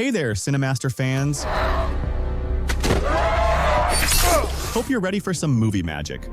Hey there, Cinemaster fans! Hope you're ready for some movie magic.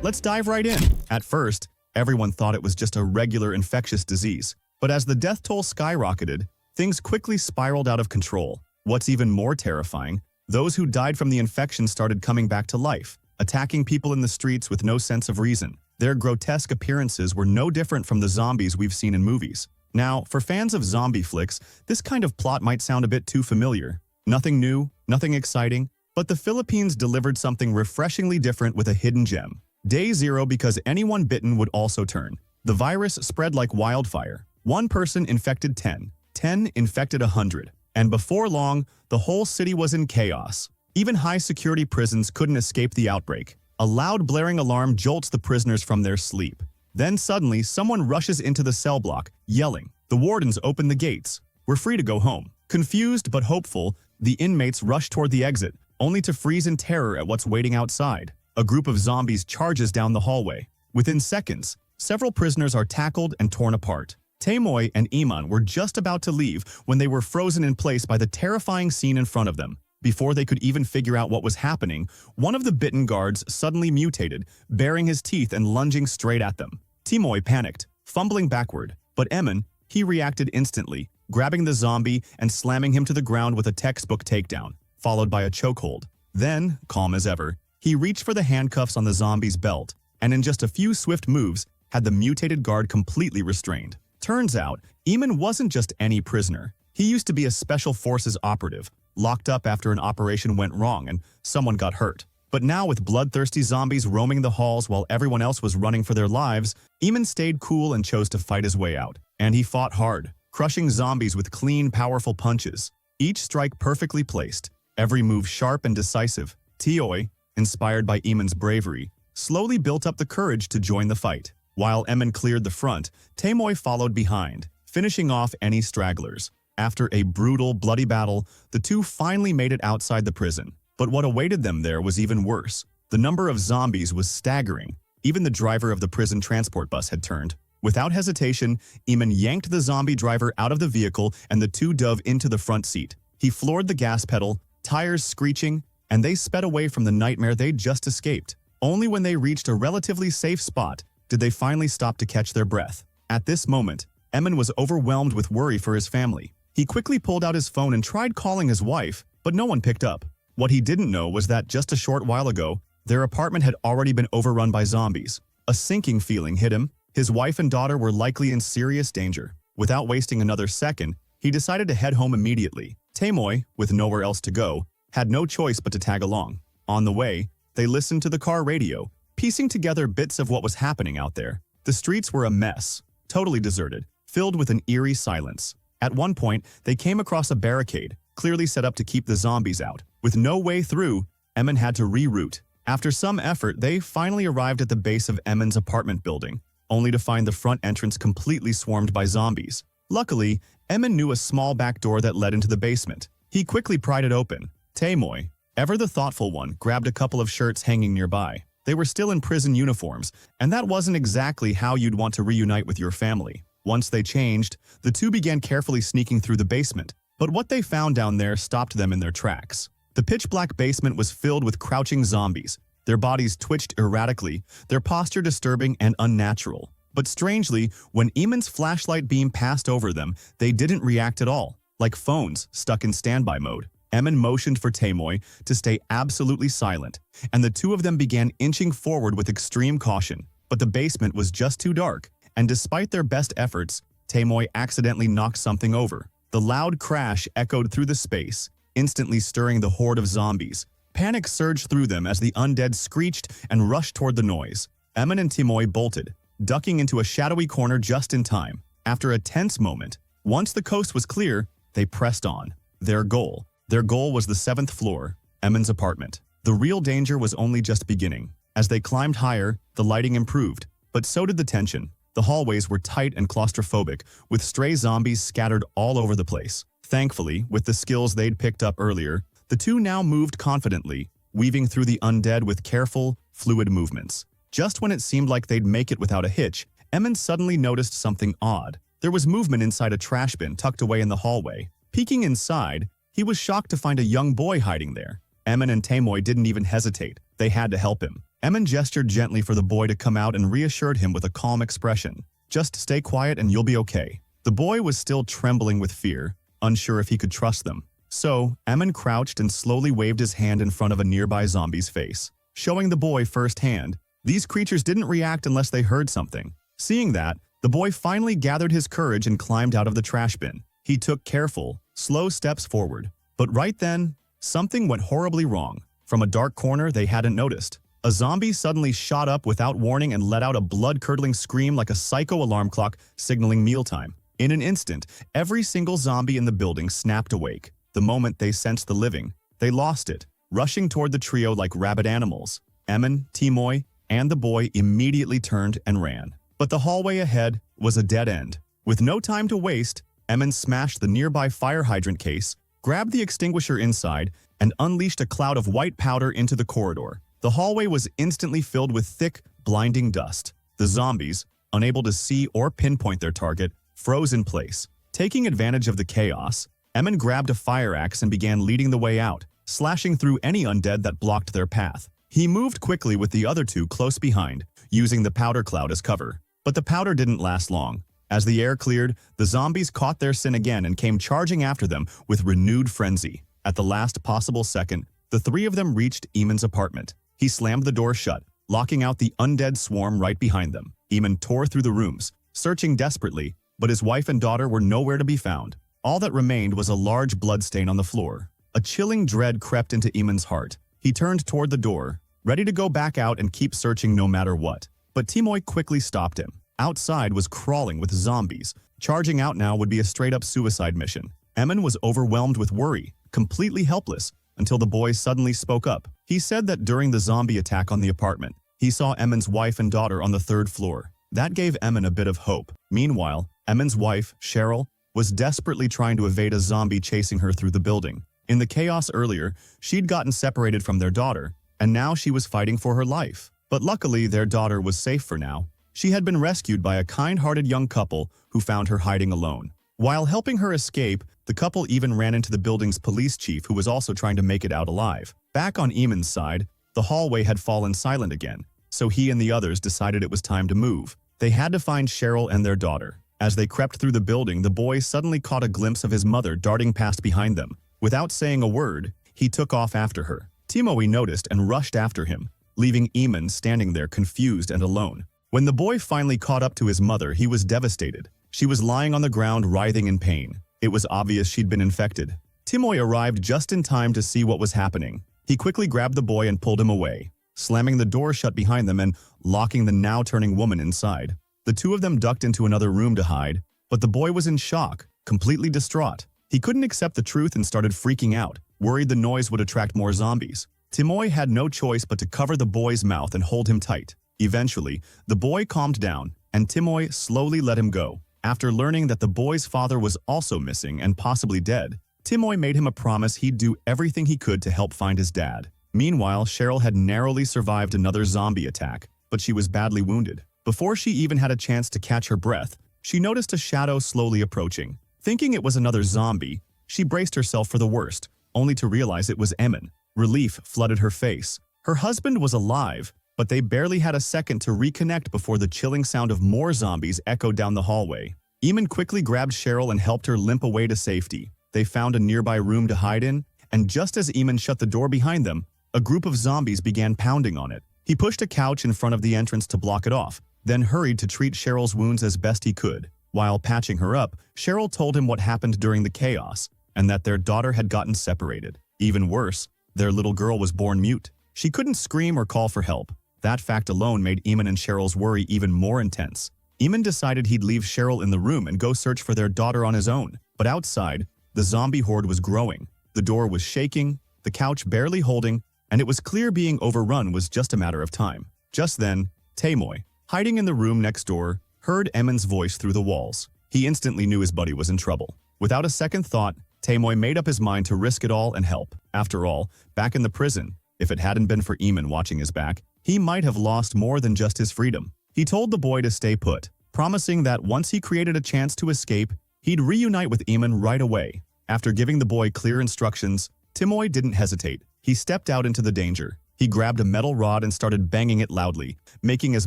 Let's dive right in. At first, everyone thought it was just a regular infectious disease. But as the death toll skyrocketed, things quickly spiraled out of control. What's even more terrifying, those who died from the infection started coming back to life, attacking people in the streets with no sense of reason. Their grotesque appearances were no different from the zombies we've seen in movies. Now, for fans of zombie flicks, this kind of plot might sound a bit too familiar. Nothing new, nothing exciting, but the Philippines delivered something refreshingly different with a hidden gem. Day 0 because anyone bitten would also turn. The virus spread like wildfire. One person infected 10, 10 infected 100, and before long, the whole city was in chaos. Even high-security prisons couldn't escape the outbreak. A loud blaring alarm jolts the prisoners from their sleep. Then suddenly, someone rushes into the cell block, yelling. The wardens open the gates. We're free to go home. Confused but hopeful, the inmates rush toward the exit, only to freeze in terror at what's waiting outside. A group of zombies charges down the hallway. Within seconds, several prisoners are tackled and torn apart. Tamoy and Iman were just about to leave when they were frozen in place by the terrifying scene in front of them. Before they could even figure out what was happening, one of the bitten guards suddenly mutated, baring his teeth and lunging straight at them. Tamoy panicked, fumbling backward, but Emin, he reacted instantly, grabbing the zombie and slamming him to the ground with a textbook takedown, followed by a chokehold. Then, calm as ever, he reached for the handcuffs on the zombie's belt, and in just a few swift moves, had the mutated guard completely restrained. Turns out, Eamon wasn't just any prisoner. He used to be a special forces operative, locked up after an operation went wrong and someone got hurt. But now with bloodthirsty zombies roaming the halls while everyone else was running for their lives, Eamon stayed cool and chose to fight his way out. And he fought hard, crushing zombies with clean, powerful punches. Each strike perfectly placed, every move sharp and decisive. Tioy, inspired by Eamon's bravery, slowly built up the courage to join the fight. While Eamon cleared the front, Tamoy followed behind, finishing off any stragglers. After a brutal, bloody battle, the two finally made it outside the prison. But what awaited them there was even worse. The number of zombies was staggering. Even the driver of the prison transport bus had turned. Without hesitation, Eamon yanked the zombie driver out of the vehicle and the two dove into the front seat. He floored the gas pedal, tires screeching, and they sped away from the nightmare they'd just escaped. Only when they reached a relatively safe spot did they finally stop to catch their breath. At this moment, Eamon was overwhelmed with worry for his family. He quickly pulled out his phone and tried calling his wife, but no one picked up. What he didn't know was that just a short while ago, their apartment had already been overrun by zombies. A sinking feeling hit him. His wife and daughter were likely in serious danger. Without wasting another second, he decided to head home immediately. Tamoy, with nowhere else to go, had no choice but to tag along. On the way, they listened to the car radio, piecing together bits of what was happening out there. The streets were a mess, totally deserted, filled with an eerie silence. At one point, they came across a barricade, clearly set up to keep the zombies out. With no way through, Eamon had to reroute. After some effort, they finally arrived at the base of Eamon's apartment building, only to find the front entrance completely swarmed by zombies. Luckily, Eamon knew a small back door that led into the basement. He quickly pried it open. Tamoy, ever the thoughtful one, grabbed a couple of shirts hanging nearby. They were still in prison uniforms, and that wasn't exactly how you'd want to reunite with your family. Once they changed, the two began carefully sneaking through the basement, but what they found down there stopped them in their tracks. The pitch-black basement was filled with crouching zombies. Their bodies twitched erratically, their posture disturbing and unnatural. But strangely, when Eamon's flashlight beam passed over them, they didn't react at all, like phones stuck in standby mode. Eamon motioned for Tamoy to stay absolutely silent, and the two of them began inching forward with extreme caution. But the basement was just too dark, and despite their best efforts, Tamoy accidentally knocked something over. The loud crash echoed through the space, instantly stirring the horde of zombies. Panic surged through them as the undead screeched and rushed toward the noise. Eamon and Tamoy bolted, ducking into a shadowy corner just in time. After a tense moment, once the coast was clear, they pressed on. Their goal was the 7th floor, Eamon's apartment. The real danger was only just beginning. As they climbed higher, the lighting improved, but so did the tension. The hallways were tight and claustrophobic, with stray zombies scattered all over the place. Thankfully, with the skills they'd picked up earlier, the two now moved confidently, weaving through the undead with careful, fluid movements. Just when it seemed like they'd make it without a hitch, Eamon suddenly noticed something odd. There was movement inside a trash bin tucked away in the hallway. Peeking inside, he was shocked to find a young boy hiding there. Emin and Tamoy didn't even hesitate. They had to help him. Emin gestured gently for the boy to come out and reassured him with a calm expression. "Just stay quiet and you'll be okay." The boy was still trembling with fear, unsure if he could trust them. So, Emin crouched and slowly waved his hand in front of a nearby zombie's face, showing the boy firsthand. These creatures didn't react unless they heard something. Seeing that, the boy finally gathered his courage and climbed out of the trash bin. He took careful, slow steps forward. But right then, something went horribly wrong. From a dark corner they hadn't noticed, a zombie suddenly shot up without warning and let out a blood-curdling scream like a psycho alarm clock signaling mealtime. In an instant, every single zombie in the building snapped awake. The moment they sensed the living, they lost it, rushing toward the trio like rabid animals. Emin, Tamoy, and the boy immediately turned and ran. But the hallway ahead was a dead end. With no time to waste, Emin smashed the nearby fire hydrant case, grabbed the extinguisher inside, and unleashed a cloud of white powder into the corridor. The hallway was instantly filled with thick, blinding dust. The zombies, unable to see or pinpoint their target, froze in place. Taking advantage of the chaos, Emin grabbed a fire axe and began leading the way out, slashing through any undead that blocked their path. He moved quickly with the other two close behind, using the powder cloud as cover. But the powder didn't last long. As the air cleared, the zombies caught their sin again and came charging after them with renewed frenzy. At the last possible second, the three of them reached Eamon's apartment. He slammed the door shut, locking out the undead swarm right behind them. Eamon tore through the rooms, searching desperately, but his wife and daughter were nowhere to be found. All that remained was a large bloodstain on the floor. A chilling dread crept into Eamon's heart. He turned toward the door, ready to go back out and keep searching no matter what. But Tamoy quickly stopped him. Outside was crawling with zombies. Charging out now would be a straight-up suicide mission. Eamon was overwhelmed with worry, completely helpless, until the boy suddenly spoke up. He said that during the zombie attack on the apartment, he saw Eamon's wife and daughter on the third floor. That gave Eamon a bit of hope. Meanwhile, Eamon's wife, Cheryl, was desperately trying to evade a zombie chasing her through the building. In the chaos earlier, she'd gotten separated from their daughter, and now she was fighting for her life. But luckily, their daughter was safe for now. She had been rescued by a kind-hearted young couple who found her hiding alone. While helping her escape, the couple even ran into the building's police chief who was also trying to make it out alive. Back on Eamon's side, the hallway had fallen silent again, so he and the others decided it was time to move. They had to find Cheryl and their daughter. As they crept through the building, the boy suddenly caught a glimpse of his mother darting past behind them. Without saying a word, he took off after her. Tamoy noticed and rushed after him, leaving Eamon standing there confused and alone. When the boy finally caught up to his mother, he was devastated. She was lying on the ground writhing in pain. It was obvious she'd been infected. Tamoy arrived just in time to see what was happening. He quickly grabbed the boy and pulled him away, slamming the door shut behind them and locking the now-turning woman inside. The two of them ducked into another room to hide, but the boy was in shock, completely distraught. He couldn't accept the truth and started freaking out, worried the noise would attract more zombies. Tamoy had no choice but to cover the boy's mouth and hold him tight. Eventually, the boy calmed down, and Tamoy slowly let him go. After learning that the boy's father was also missing and possibly dead, Tamoy made him a promise he'd do everything he could to help find his dad. Meanwhile, Cheryl had narrowly survived another zombie attack, but she was badly wounded. Before she even had a chance to catch her breath, she noticed a shadow slowly approaching. Thinking it was another zombie, she braced herself for the worst, only to realize it was Eamon. Relief flooded her face. Her husband was alive, but they barely had a second to reconnect before the chilling sound of more zombies echoed down the hallway. Eamon quickly grabbed Cheryl and helped her limp away to safety. They found a nearby room to hide in, and just as Eamon shut the door behind them, a group of zombies began pounding on it. He pushed a couch in front of the entrance to block it off, then hurried to treat Cheryl's wounds as best he could. While patching her up, Cheryl told him what happened during the chaos, and that their daughter had gotten separated. Even worse, their little girl was born mute. She couldn't scream or call for help. That fact alone made Eamon and Cheryl's worry even more intense. Eamon decided he'd leave Cheryl in the room and go search for their daughter on his own. But outside, the zombie horde was growing. The door was shaking, the couch barely holding, and it was clear being overrun was just a matter of time. Just then, Tamoy, hiding in the room next door, heard Eamon's voice through the walls. He instantly knew his buddy was in trouble. Without a second thought, Tamoy made up his mind to risk it all and help. After all, back in the prison, if it hadn't been for Eamon watching his back, he might have lost more than just his freedom. He told the boy to stay put, promising that once he created a chance to escape, he'd reunite with Eamon right away. After giving the boy clear instructions, Timoy didn't hesitate. He stepped out into the danger. He grabbed a metal rod and started banging it loudly, making as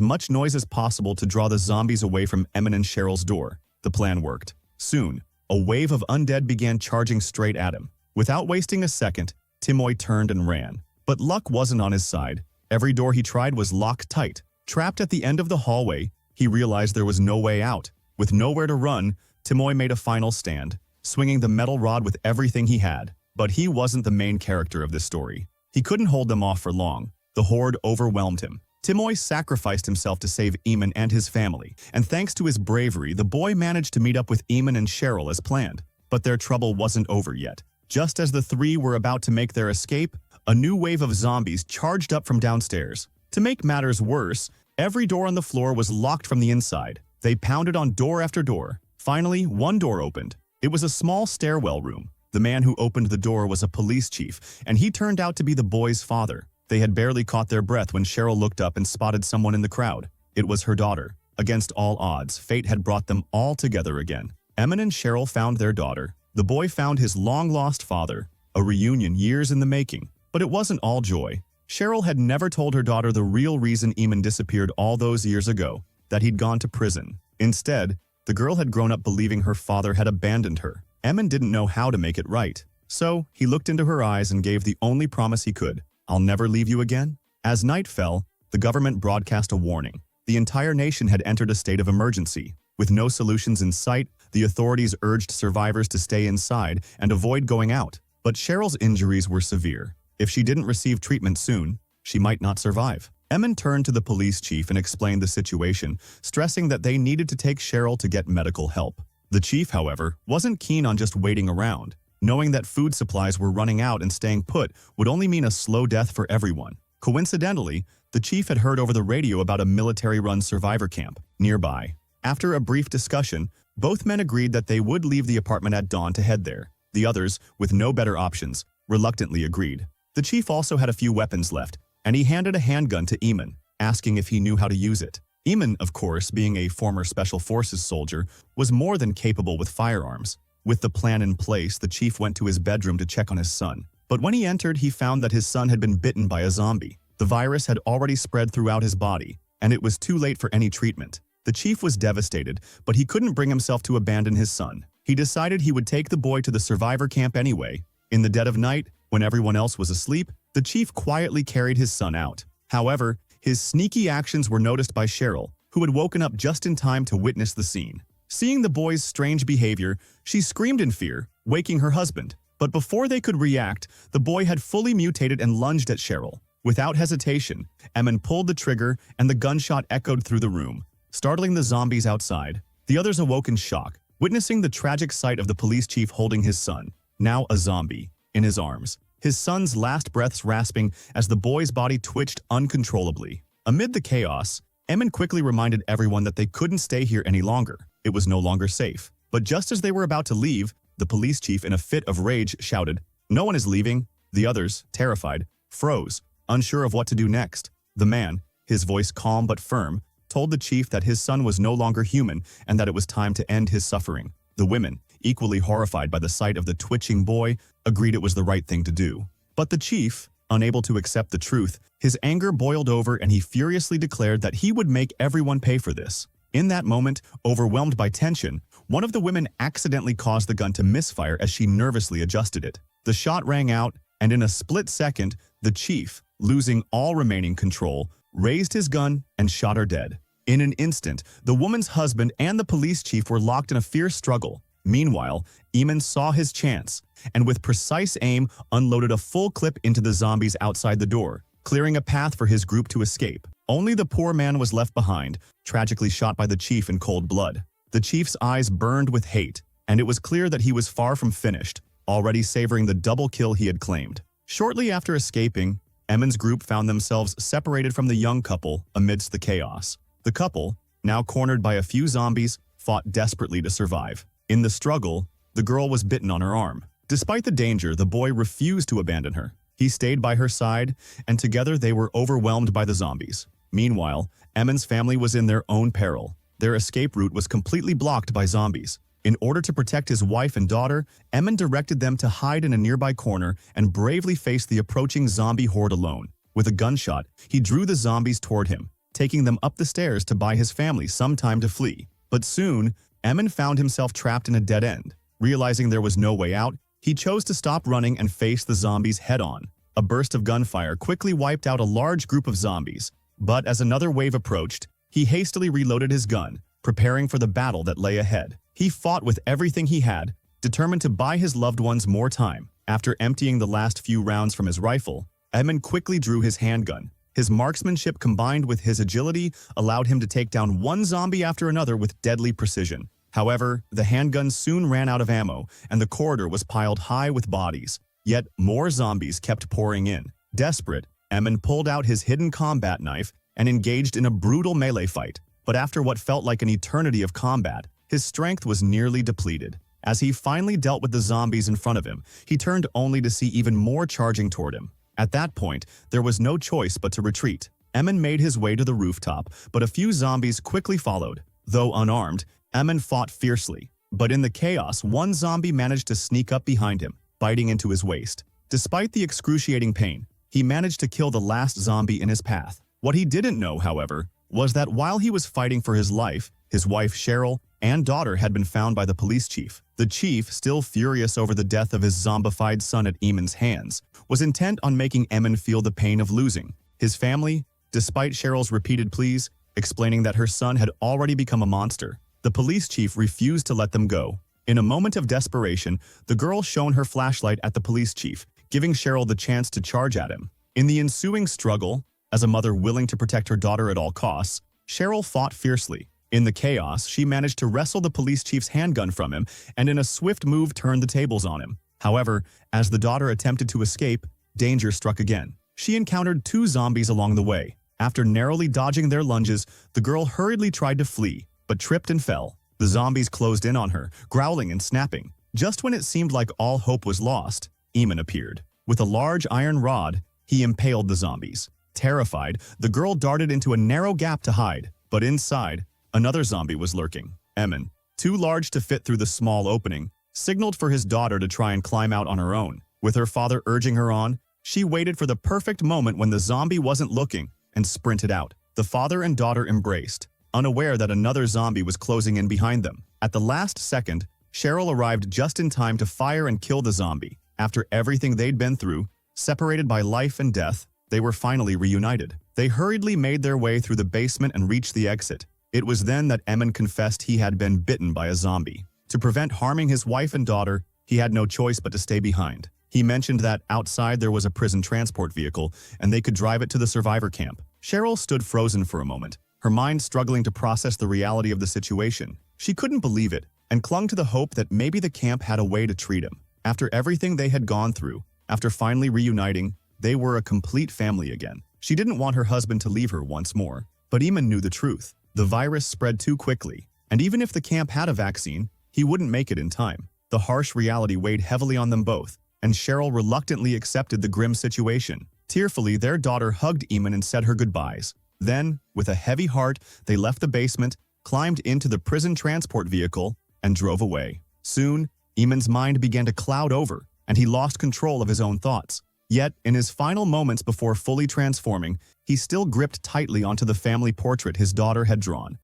much noise as possible to draw the zombies away from Eamon and Cheryl's door. The plan worked. Soon, a wave of undead began charging straight at him. Without wasting a second, Timoy turned and ran. But luck wasn't on his side. Every door he tried was locked tight. Trapped at the end of the hallway, he realized there was no way out. With nowhere to run, Timoy made a final stand, swinging the metal rod with everything he had. But he wasn't the main character of this story. He couldn't hold them off for long. The horde overwhelmed him. Timoy sacrificed himself to save Eamon and his family, and thanks to his bravery, the boy managed to meet up with Eamon and Cheryl as planned. But their trouble wasn't over yet. Just as the three were about to make their escape, a new wave of zombies charged up from downstairs. To make matters worse, every door on the floor was locked from the inside. They pounded on door after door. Finally, one door opened. It was a small stairwell room. The man who opened the door was a police chief, and he turned out to be the boy's father. They had barely caught their breath when Cheryl looked up and spotted someone in the crowd. It was her daughter. Against all odds, fate had brought them all together again. Eamon and Cheryl found their daughter. The boy found his long-lost father. A reunion years in the making. But it wasn't all joy. Cheryl had never told her daughter the real reason Eamon disappeared all those years ago, that he'd gone to prison. Instead, the girl had grown up believing her father had abandoned her. Eamon didn't know how to make it right. So, he looked into her eyes and gave the only promise he could. I'll never leave you again. As night fell, the government broadcast a warning. The entire nation had entered a state of emergency. With no solutions in sight, the authorities urged survivors to stay inside and avoid going out. But Cheryl's injuries were severe. If she didn't receive treatment soon, she might not survive. Eamon turned to the police chief and explained the situation, stressing that they needed to take Cheryl to get medical help. The chief, however, wasn't keen on just waiting around. Knowing that food supplies were running out and staying put would only mean a slow death for everyone. Coincidentally, the chief had heard over the radio about a military-run survivor camp nearby. After a brief discussion, both men agreed that they would leave the apartment at dawn to head there. The others, with no better options, reluctantly agreed. The chief also had a few weapons left, and he handed a handgun to Eamon, asking if he knew how to use it. Eamon, of course, being a former Special Forces soldier, was more than capable with firearms. With the plan in place, the chief went to his bedroom to check on his son. But when he entered, he found that his son had been bitten by a zombie. The virus had already spread throughout his body, and it was too late for any treatment. The chief was devastated, but he couldn't bring himself to abandon his son. He decided he would take the boy to the survivor camp anyway. In the dead of night, when everyone else was asleep, the chief quietly carried his son out. However, his sneaky actions were noticed by Cheryl, who had woken up just in time to witness the scene. Seeing the boy's strange behavior, she screamed in fear, waking her husband. But before they could react, the boy had fully mutated and lunged at Cheryl. Without hesitation, Eamon pulled the trigger and the gunshot echoed through the room, startling the zombies outside. The others awoke in shock, witnessing the tragic sight of the police chief holding his son, now a zombie, in his arms. His son's last breaths rasping as the boy's body twitched uncontrollably. Amid the chaos, Eamon quickly reminded everyone that they couldn't stay here any longer. It was no longer safe. But just as they were about to leave, the police chief, in a fit of rage, shouted, "No one is leaving." The others, terrified, froze, unsure of what to do next. The man, his voice calm but firm, told the chief that his son was no longer human and that it was time to end his suffering. The women, equally horrified by the sight of the twitching boy, agreed it was the right thing to do. But the chief, unable to accept the truth, his anger boiled over and he furiously declared that he would make everyone pay for this. In that moment, overwhelmed by tension, one of the women accidentally caused the gun to misfire as she nervously adjusted it. The shot rang out, and in a split second, the chief, losing all remaining control, raised his gun and shot her dead. In an instant, the woman's husband and the police chief were locked in a fierce struggle. Meanwhile, Eamon saw his chance, and with precise aim, unloaded a full clip into the zombies outside the door, clearing a path for his group to escape. Only the poor man was left behind, tragically shot by the chief in cold blood. The chief's eyes burned with hate, and it was clear that he was far from finished, already savoring the double kill he had claimed. Shortly after escaping, Eamon's group found themselves separated from the young couple amidst the chaos. The couple, now cornered by a few zombies, fought desperately to survive. In the struggle, the girl was bitten on her arm. Despite the danger, the boy refused to abandon her. He stayed by her side, and together they were overwhelmed by the zombies. Meanwhile, Eamon's family was in their own peril. Their escape route was completely blocked by zombies. In order to protect his wife and daughter, Emin directed them to hide in a nearby corner and bravely face the approaching zombie horde alone. With a gunshot, he drew the zombies toward him, taking them up the stairs to buy his family some time to flee. But soon, Emin found himself trapped in a dead end. Realizing there was no way out, he chose to stop running and face the zombies head-on. A burst of gunfire quickly wiped out a large group of zombies, but as another wave approached, he hastily reloaded his gun, preparing for the battle that lay ahead. He fought with everything he had, determined to buy his loved ones more time. After emptying the last few rounds from his rifle, Emin quickly drew his handgun. His marksmanship combined with his agility allowed him to take down one zombie after another with deadly precision. However, the handgun soon ran out of ammo, and the corridor was piled high with bodies. Yet more zombies kept pouring in. Desperate, Emin pulled out his hidden combat knife and engaged in a brutal melee fight. But after what felt like an eternity of combat, his strength was nearly depleted. As he finally dealt with the zombies in front of him, he turned only to see even more charging toward him. At that point, there was no choice but to retreat. Emin made his way to the rooftop, but a few zombies quickly followed. Though unarmed, Emin fought fiercely. But in the chaos, one zombie managed to sneak up behind him, biting into his waist. Despite the excruciating pain, he managed to kill the last zombie in his path. What he didn't know, however, was that while he was fighting for his life, his wife Cheryl and daughter had been found by the police chief. The chief, still furious over the death of his zombified son at Emin's hands, was intent on making Emin feel the pain of losing. His family, despite Cheryl's repeated pleas, explaining that her son had already become a monster, the police chief refused to let them go. In a moment of desperation, the girl shone her flashlight at the police chief, giving Cheryl the chance to charge at him. In the ensuing struggle, as a mother willing to protect her daughter at all costs, Cheryl fought fiercely. In the chaos, she managed to wrestle the police chief's handgun from him and in a swift move turned the tables on him. However, as the daughter attempted to escape, danger struck again. She encountered two zombies along the way. After narrowly dodging their lunges, the girl hurriedly tried to flee, but tripped and fell. The zombies closed in on her, growling and snapping. Just when it seemed like all hope was lost, Emin appeared. With a large iron rod, he impaled the zombies. Terrified, the girl darted into a narrow gap to hide, but inside, another zombie was lurking. Emin, too large to fit through the small opening, signaled for his daughter to try and climb out on her own. With her father urging her on, she waited for the perfect moment when the zombie wasn't looking and sprinted out. The father and daughter embraced, unaware that another zombie was closing in behind them. At the last second, Cheryl arrived just in time to fire and kill the zombie. After everything they'd been through, separated by life and death, they were finally reunited. They hurriedly made their way through the basement and reached the exit. It was then that Emin confessed he had been bitten by a zombie. To prevent harming his wife and daughter, he had no choice but to stay behind. He mentioned that outside there was a prison transport vehicle and they could drive it to the survivor camp. Cheryl stood frozen for a moment, her mind struggling to process the reality of the situation. She couldn't believe it and clung to the hope that maybe the camp had a way to treat him. After everything they had gone through, after finally reuniting, they were a complete family again. She didn't want her husband to leave her once more, but Emin knew the truth. The virus spread too quickly, and even if the camp had a vaccine, he wouldn't make it in time. The harsh reality weighed heavily on them both, and Cheryl reluctantly accepted the grim situation. Tearfully, their daughter hugged Emin and said her goodbyes. Then, with a heavy heart, they left the basement, climbed into the prison transport vehicle, and drove away. Soon, Emin's mind began to cloud over, and he lost control of his own thoughts. Yet, in his final moments before fully transforming, he still gripped tightly onto the family portrait his daughter had drawn.